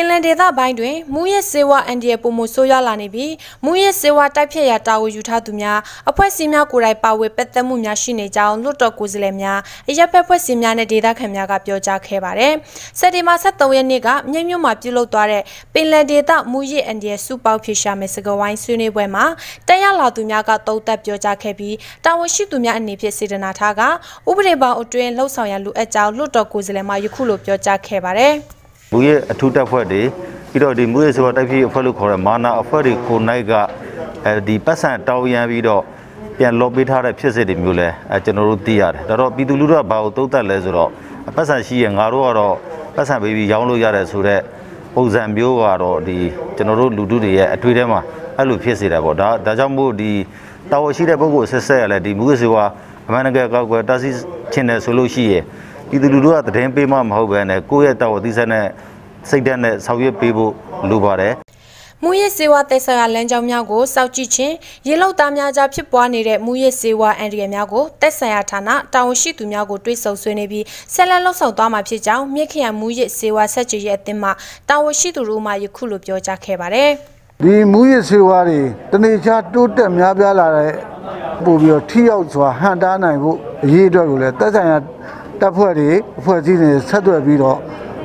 င်လယ်ဒေသပိုင်းတွင်မူရစ်စေဝါအန်ဒီရဲ့ပုံမဆိုးရွားလာနေပြီးမူရစ်စေဝါတိုက်ဖြတ်ရာတာဝန်ယူထားသူများအဖွဲ့အစည်းများကိုယ်တိုင်ပါဝင်ပတ်သက်မှုများရှိနေကြောင်းလွှတ်တော်ကိုယ်စားလှယ်များအရပ်ဘက်ဖွဲ့စည်းများနဲ့ဒေသခံများကပြောကြားခဲ့ပါတယ်။စက်တင်ဘာ23ရက်နေ့ကမြိတ်မြို့မှာပြုလုပ်သွားတဲ့ပင်လယ်ဒေသမူရစ်အန်ဒီရဲ့စုပေါင်းဖြေရှာမယ့်စကားဝိုင်းဆွေးနွေးပွဲမှာတက်ရောက်လာသူများကသုံးသပ်ပြောကြားခဲ့ပြီးတာဝန်ရှိသူများအနေဖြင့်စေတနာထားကဥပဒေပေါင်းအတွင်းလှုပ်ဆောင်ရန်လိုအပ်ကြောင်းလွှတ်တော်ကိုယ်စားလှယ်မှယခုလိုပြောကြားခဲ့ပါတယ်။မူရစ်အထူးတပ်ဖွဲ့တွေပြီးတော့ဒီမူရစ်ဆိုတာတိုက်ဖြည့်အဖွဲ့လို့ခေါ်တဲ့မာနာအဖွဲ့တွေကိုနိုင်ကဒီပတ်စံတောင်းရမ်းပြီးတော့ပြန်လော့ပေးထားတဲ့ဖြစ်စစ်တွေမျိုးလဲကျွန်တော်တို့သိရတယ်ဒါတော့ပြည်သူလူထုကဘာကိုသုံးသပ်လဲဆိုတော့ပတ်စံရှိရငါတို့ကတော့ပတ်စံပေးပြီးရောင်းလို့ရတယ်ဆိုတော့ပုံစံမျိုးကတော့ဒီကျွန်တော်တို့လူထုတွေရဲ့အထွေထဲမှာအဲ့လိုဖြစ်စေတယ်ပေါ့ဒါကြောင့်မို့ဒီတာဝန်ရှိတဲ့ပုဂ္ဂိုလ်ဆက်ဆက်ရလဲဒီမူရစ်ဆိုတာအမှန်တကယ်ကောက်ကွယ်တားဆီးခြင်းတယ်ဆိုလို့ရှိရင်ပြည်သူလူထုကသတင်းပေးမှမဟုတ်ဘဲနဲ့ကိုယ့်ရဲ့တာဝန်သိစက်နဲ့စိတ်ဓာတ်နဲ့ဆောင်ရွက်ပေးဖို့လိုပါတယ်မူရစ်စေဝါတိုက်ဆိုင်ရာလမ်းကြောင်းများကိုစောင့်ကြည့်ခြင်းရေလုံသားများကြားဖြစ်ပွားနေတဲ့မူရစ်စေဝါအန်ဒီရများကိုတိုက်ဆိုင်ရာဌာနတာဝန်ရှိသူများကိုတွဲဆုံဆွေးနွေးပြီးဆက်လက်လှုပ်ဆောင်သွားမှာဖြစ်ကြောင်းမြစ်ခရိုင်မူရစ်စေဝါဆက်ကြေရဲ့အသင်းမှတာဝန်ရှိသူတို့မှယခုလိုပြောကြားခဲ့ပါတယ်ဒီမူရစ်စေဝါတွေတနေ့ချတိုးတက်များပြားလာတဲ့ပို့ပြီးတော့ထိရောက်စွာဟန်တားနိုင်ဖို့အရေးအတွက်ကိုလည်းတိုက်ဆိုင်ရာတပ်ဖွဲ့တွေအဖွဲ့အစည်းတွေဆက်သွယ်ပြီးတော့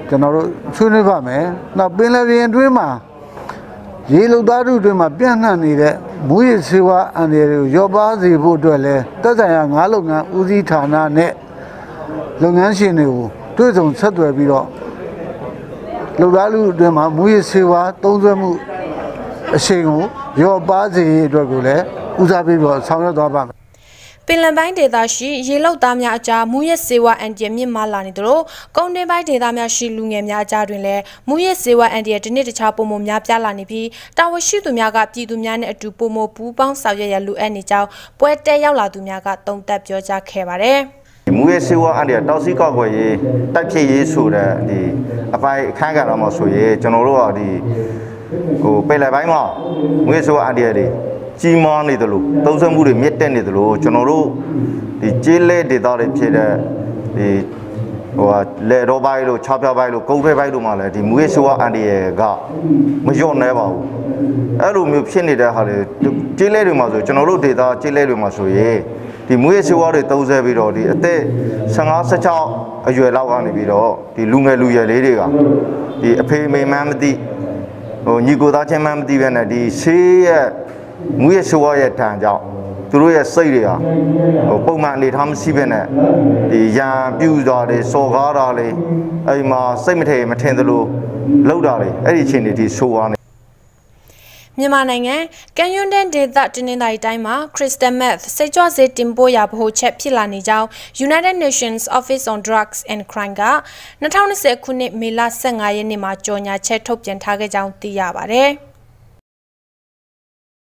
ကျွန်တော်တို့ဆွေးနွေးပါမယ်။နောက်ပင်လယ်ပြင်အတွင်းမှာရေလုံသားတို့အတွင်းမှာပြန့်နှံ့နေတဲ့မူရစ်စေဝါအန်ဒီတွေကိုရောပါစေဖို့အတွက်လည်းသက်ဆိုင်ရာငါးလုပ်ငန်းဦးစီးဌာနနဲ့လုပ်ငန်းရှင်တွေကိုတွဲဆုံဆက်သွယ်ပြီးတော့လုံသားလူအတွင်းမှာမူရစ်စေဝါသုံးစွဲမှုအရှိန်ကိုရောပါစေအတွက်ကိုလည်းဦးစားပေးပြီးဆောင်ရွက်သွားပါမယ်ပင်လယ်ပိုင်းဒေသရှိရေလုံသားများအကြားမူရစ်စေဝါအန်ဒီမြင့်မားလာနေသလိုကုန်းတွင်းပိုင်းဒေသများရှိလူငယ်များအကြားတွင်လည်းမူရစ်စေဝါအန်ဒီတနေ့တခြားပုံမများပြားလာနေပြီးတာဝန်ရှိသူများကပြည်သူများနဲ့အတူပုံမပူးပေါင်းဆောင်ရွက်ရလိုအပ်နေကြောင်းပွဲတက်ရောက်လာသူများကသုံးသပ်ပြောကြားခဲ့ပါတယ်မူရစ်စေဝါအန်ဒီတောက်စီကောက်ွယ်ရေးတိုက်ဖြည့်ရေးဆိုတဲ့ဒီအပိုင်းအခန်းကဏ္ဍမှာဆိုရင်ကျွန်တော်တို့ကဒီပင်လယ်ပိုင်းမှာမူရစ်စေဝါအန်ဒီတွေကြီးမားနေတယ်လို့သုံးစွဲမှုတွေမြင့်တက်နေတယ်လို့ကျွန်တော်တို့ဒီကျေးလက်ဒေသတွေဖြစ်တဲ့ဒီလေတော့ပိုင်းလို့6ဖြားပိုင်းလို့ကုန်းဖဲပိုင်းလို့မှလည်းဒီမူရစ်စေဝါအန်ဒီကမလျော့နေပါဘူးအဲ့လိုမျိုးဖြစ်နေတဲ့ဟာတွေကျေးလက်တွေမှာဆိုကျွန်တော်တို့ဒေသကျေးလက်တွေမှာဆိုရင်ဒီမူရစ်စေဝါတွေသုံးစွဲပြီးတော့ဒီအသက်15-16အရွယ်လောက်ကနေပြီးတော့ဒီလူငယ်လူရွယ်လေးတွေကဒီအဖေမေမှန်းမသိညီကိုသားချင်းမှန်းမသိပဲနဲ့ဒီဆေးရဲ့မူရစ်စေဝါရဲ့တန်ကြောင့်သူတို့ရဲ့စိတ်တွေဟာပုံမှန်အနေထားမရှိပဲနဲ့ဒီရံပြူတာတွေစော်ကားတာတွေအဲ့မှာစိတ်မထင်သလိုလောက်တာတွေအဲ့ဒီအချိန်တွေဒီဆိုးသွားနေမြန်မာနိုင်ငံကန်ယွန်ဒန်ဒေသတင်းနှင်းတိုင်းတိုင်းမှာ Crystal Meth စိတ်ကြွဆေးတင်ပို့ရာဗဟိုချက်ဖြစ်လာနေကြောင်း United Nations Office on Drugs and Crime က2020ခုနှစ်မေလ15ရက်နေ့မှာကြေညာချက်ထုတ်ပြန်ထားခဲ့ကြောင်းသိရပါတယ်။